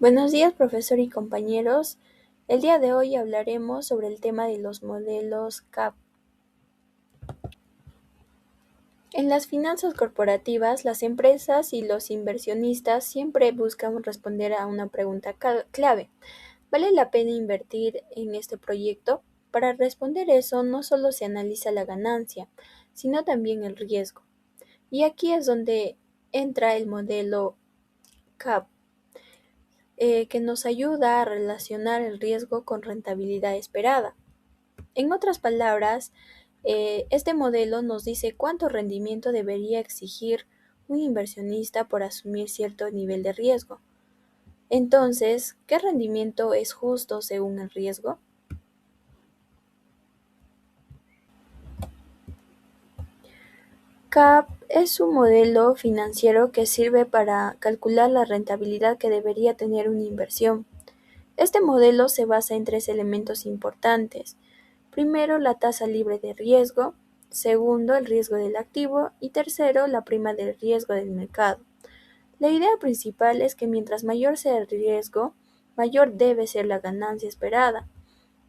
Buenos días, profesor y compañeros. El día de hoy hablaremos sobre el tema de los modelos CAP. En las finanzas corporativas, las empresas y los inversionistas siempre buscan responder a una pregunta clave. ¿Vale la pena invertir en este proyecto? Para responder eso, no solo se analiza la ganancia, sino también el riesgo. Y aquí es donde entra el modelo CAP. Que nos ayuda a relacionar el riesgo con rentabilidad esperada. En otras palabras, este modelo nos dice cuánto rendimiento debería exigir un inversionista por asumir cierto nivel de riesgo. Entonces, ¿qué rendimiento es justo según el riesgo? CAP es un modelo financiero que sirve para calcular la rentabilidad que debería tener una inversión. Este modelo se basa en tres elementos importantes. Primero, la tasa libre de riesgo; segundo, el riesgo del activo; y tercero, la prima del riesgo del mercado. La idea principal es que mientras mayor sea el riesgo, mayor debe ser la ganancia esperada.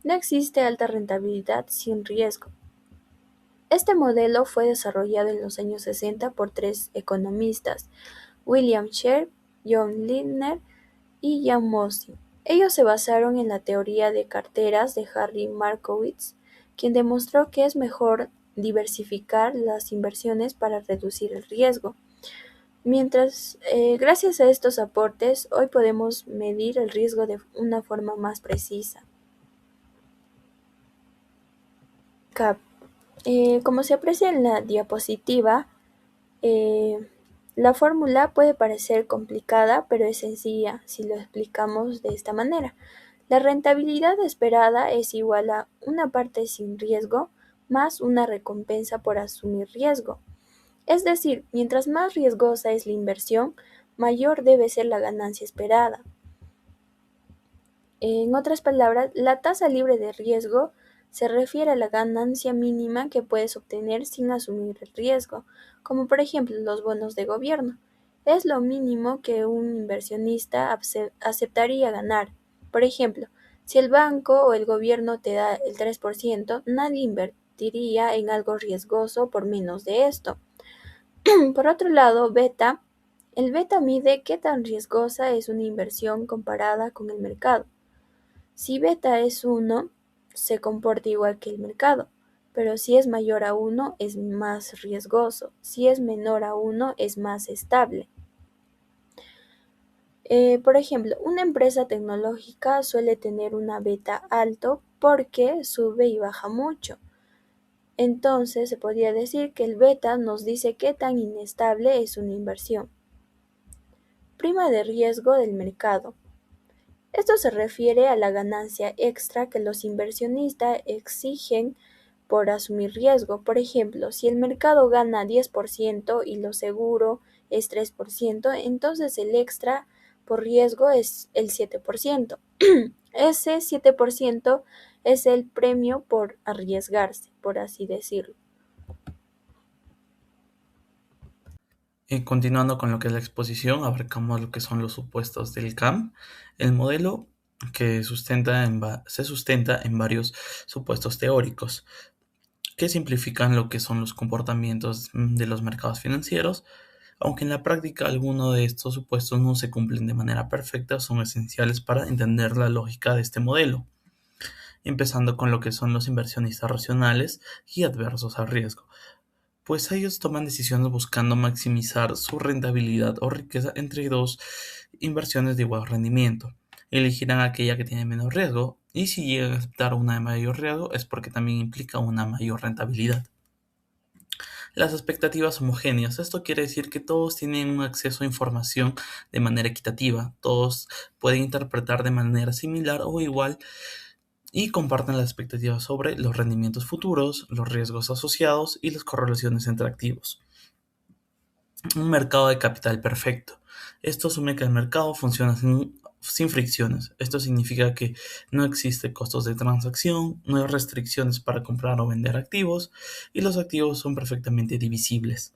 No existe alta rentabilidad sin riesgo. Este modelo fue desarrollado en los años 60 por tres economistas: William Sherp, John Lindner y Jan Mossig. Ellos se basaron en la teoría de carteras de Harry Markowitz, quien demostró que es mejor diversificar las inversiones para reducir el riesgo. Gracias a estos aportes, hoy podemos medir el riesgo de una forma más precisa. CAP. Como se aprecia en la diapositiva, eh, la fórmula puede parecer complicada, pero es sencilla si lo explicamos de esta manera. La rentabilidad esperada es igual a una parte sin riesgo más una recompensa por asumir riesgo. Es decir, mientras más riesgosa es la inversión, mayor debe ser la ganancia esperada. En otras palabras, la tasa libre de riesgo se refiere a la ganancia mínima que puedes obtener sin asumir el riesgo, como por ejemplo los bonos de gobierno. Es lo mínimo que un inversionista aceptaría ganar. Por ejemplo, si el banco o el gobierno te da el 3%, nadie invertiría en algo riesgoso por menos de esto. Por otro lado, el beta mide qué tan riesgosa es una inversión comparada con el mercado. Si beta es 1, se comporta igual que el mercado, pero si es mayor a 1 es más riesgoso; si es menor a 1 es más estable. Por ejemplo, una empresa tecnológica suele tener una beta alto porque sube y baja mucho. Entonces se podría decir que el beta nos dice qué tan inestable es una inversión. Prima de riesgo del mercado. Esto se refiere a la ganancia extra que los inversionistas exigen por asumir riesgo. Por ejemplo, si el mercado gana 10% y lo seguro es 3%, entonces el extra por riesgo es el 7%. Ese 7% es el premio por arriesgarse, por así decirlo. Continuando con lo que es la exposición, abarcamos lo que son los supuestos del CAM, el modelo que se sustenta en varios supuestos teóricos que simplifican lo que son los comportamientos de los mercados financieros, aunque en la práctica algunos de estos supuestos no se cumplen de manera perfecta, son esenciales para entender la lógica de este modelo, empezando con lo que son los inversionistas racionales y adversos al riesgo, pues ellos toman decisiones buscando maximizar su rentabilidad o riqueza entre dos inversiones de igual rendimiento. Elegirán aquella que tiene menos riesgo, y si llegan a aceptar una de mayor riesgo es porque también implica una mayor rentabilidad. Las expectativas homogéneas. Esto quiere decir que todos tienen un acceso a información de manera equitativa, todos pueden interpretar de manera similar o igual y comparten las expectativas sobre los rendimientos futuros, los riesgos asociados y las correlaciones entre activos. Un mercado de capital perfecto. Esto asume que el mercado funciona sin fricciones. Esto significa que no existe costos de transacción, no hay restricciones para comprar o vender activos y los activos son perfectamente divisibles.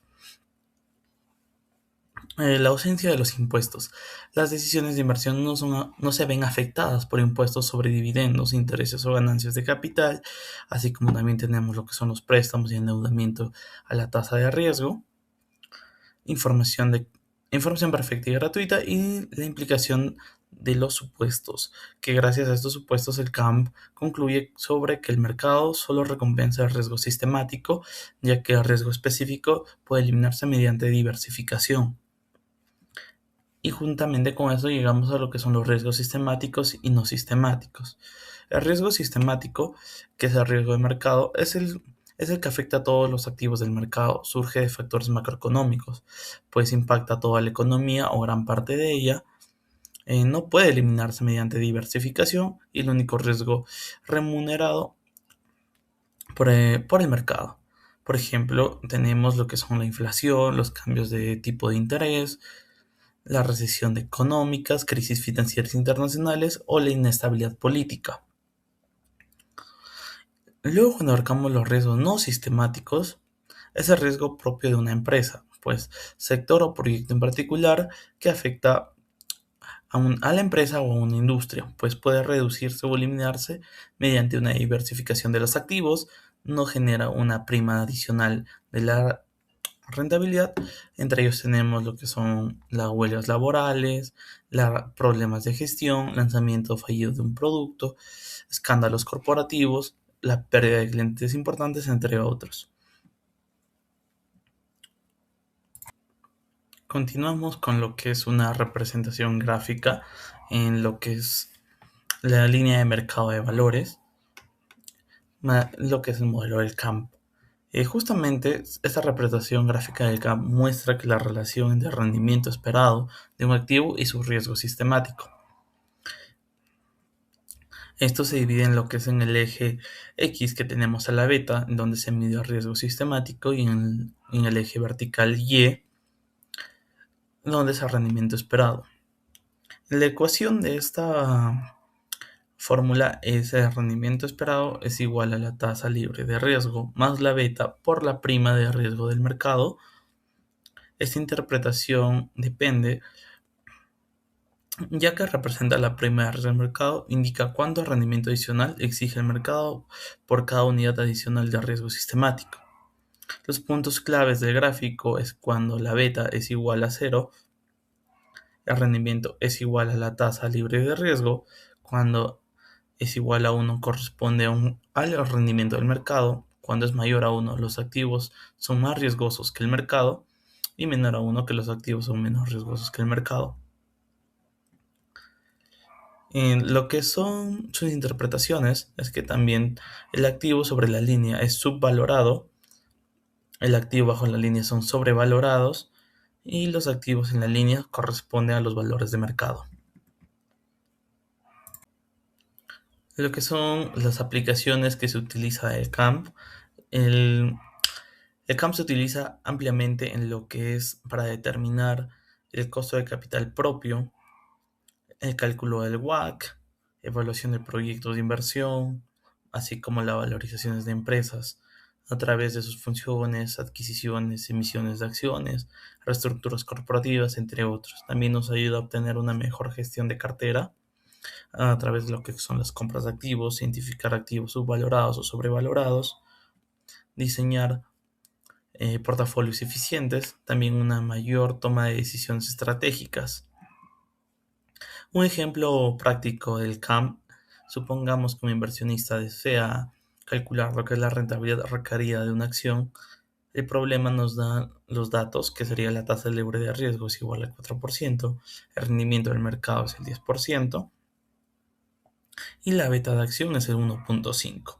La ausencia de los impuestos. Las decisiones de inversión no se ven afectadas por impuestos sobre dividendos, intereses o ganancias de capital, así como también tenemos lo que son los préstamos y endeudamiento a la tasa de riesgo, información, información perfecta y gratuita y la implicación de los supuestos, que gracias a estos supuestos el CAMP concluye sobre que el mercado solo recompensa el riesgo sistemático, ya que el riesgo específico puede eliminarse mediante diversificación. Y juntamente con eso llegamos a lo que son los riesgos sistemáticos y no sistemáticos. El riesgo sistemático, que es el riesgo de mercado, es el que afecta a todos los activos del mercado. Surge de factores macroeconómicos, pues impacta a toda la economía o gran parte de ella. No puede eliminarse mediante diversificación y el único riesgo remunerado por el mercado. Por ejemplo, tenemos lo que son la inflación, los cambios de tipo de interés, la recesión económicas, crisis financieras internacionales o la inestabilidad política. Luego, cuando abarcamos los riesgos no sistemáticos, es el riesgo propio de una empresa, pues sector o proyecto en particular que afecta a la empresa o a una industria, pues puede reducirse o eliminarse mediante una diversificación de los activos, no genera una prima adicional de la rentabilidad. Entre ellos tenemos lo que son las huelgas laborales, problemas de gestión, lanzamiento fallido de un producto, escándalos corporativos, la pérdida de clientes importantes, entre otros. Continuamos con lo que es una representación gráfica en lo que es la línea de mercado de valores, lo que es el modelo del CAMP. Justamente esta representación gráfica del CAMP muestra que la relación entre el rendimiento esperado de un activo y su riesgo sistemático. Esto se divide en lo que es en el eje X, que tenemos a la beta, donde se mide el riesgo sistemático, y en el eje vertical Y, donde es el rendimiento esperado. La ecuación de esta fórmula es: el rendimiento esperado es igual a la tasa libre de riesgo más la beta por la prima de riesgo del mercado. Esta interpretación depende, ya que representa la prima de riesgo del mercado, indica cuánto rendimiento adicional exige el mercado por cada unidad adicional de riesgo sistemático. Los puntos claves del gráfico es cuando la beta es igual a 0, el rendimiento es igual a la tasa libre de riesgo. Cuando es igual a 1 corresponde al rendimiento del mercado. Cuando es mayor a 1, los activos son más riesgosos que el mercado, y menor a 1, que los activos son menos riesgosos que el mercado. En lo que son sus interpretaciones es que también el activo sobre la línea es subvalorado, el activo bajo la línea son sobrevalorados y los activos en la línea corresponden a los valores de mercado. Lo que son las aplicaciones que se utiliza el CAMP. El CAMP se utiliza ampliamente en lo que es para determinar el costo de capital propio, el cálculo del WACC, evaluación de proyectos de inversión, así como las valorizaciones de empresas a través de sus funciones, adquisiciones, emisiones de acciones, reestructuras corporativas, entre otros. También nos ayuda a obtener una mejor gestión de cartera a través de lo que son las compras de activos, identificar activos subvalorados o sobrevalorados, diseñar portafolios eficientes, también una mayor toma de decisiones estratégicas. Un ejemplo práctico del CAMP: supongamos que un inversionista desea calcular lo que es la rentabilidad requerida de una acción. El problema nos da los datos, que sería la tasa libre de riesgo es igual al 4%, el rendimiento del mercado es el 10%, y la beta de acción es el 1.5.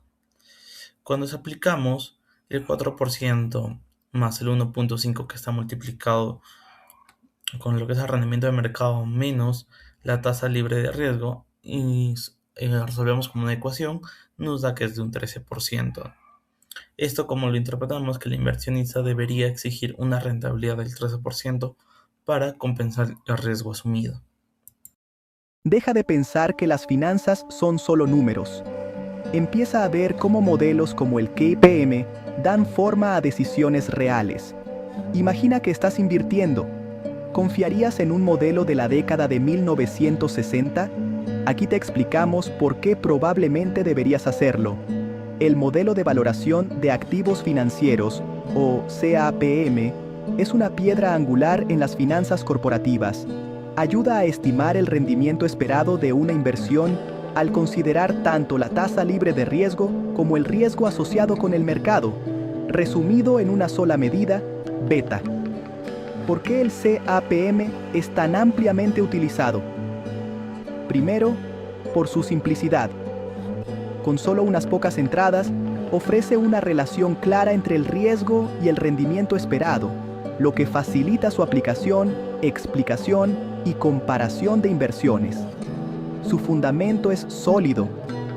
Cuando aplicamos el 4% más el 1.5, que está multiplicado con lo que es el rendimiento de mercado menos la tasa libre de riesgo, y resolvemos como una ecuación, nos da que es de un 13%. Esto, como lo interpretamos, que el inversionista debería exigir una rentabilidad del 13% para compensar el riesgo asumido. Deja de pensar que las finanzas son solo números. Empieza a ver cómo modelos como el KPM dan forma a decisiones reales. Imagina que estás invirtiendo. ¿Confiarías en un modelo de la década de 1960? Aquí te explicamos por qué probablemente deberías hacerlo. El modelo de valoración de activos financieros, o CAPM, es una piedra angular en las finanzas corporativas. Ayuda a estimar el rendimiento esperado de una inversión al considerar tanto la tasa libre de riesgo como el riesgo asociado con el mercado, resumido en una sola medida, beta. ¿Por qué el CAPM es tan ampliamente utilizado? Primero, por su simplicidad. Con solo unas pocas entradas, ofrece una relación clara entre el riesgo y el rendimiento esperado, lo que facilita su aplicación, explicación y comparación de inversiones. Su fundamento es sólido,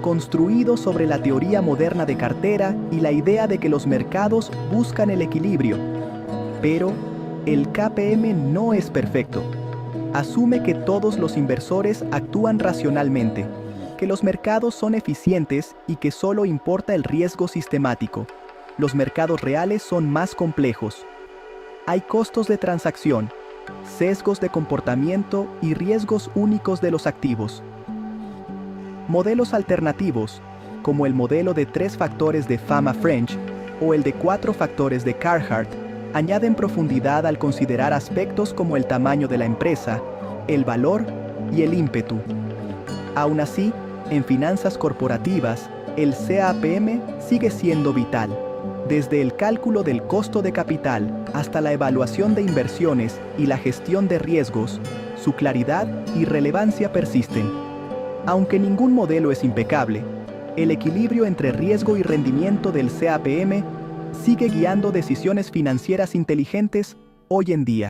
construido sobre la teoría moderna de cartera y la idea de que los mercados buscan el equilibrio. Pero el KPM no es perfecto. Asume que todos los inversores actúan racionalmente, que los mercados son eficientes y que solo importa el riesgo sistemático. Los mercados reales son más complejos. Hay costos de transacción, sesgos de comportamiento y riesgos únicos de los activos. Modelos alternativos, como el modelo de 3 factores de Fama French o el de 4 factores de Carhart, añaden profundidad al considerar aspectos como el tamaño de la empresa, el valor y el ímpetu. Aún así, en finanzas corporativas, el CAPM sigue siendo vital. Desde el cálculo del costo de capital hasta la evaluación de inversiones y la gestión de riesgos, su claridad y relevancia persisten. Aunque ningún modelo es impecable, el equilibrio entre riesgo y rendimiento del CAPM sigue guiando decisiones financieras inteligentes hoy en día.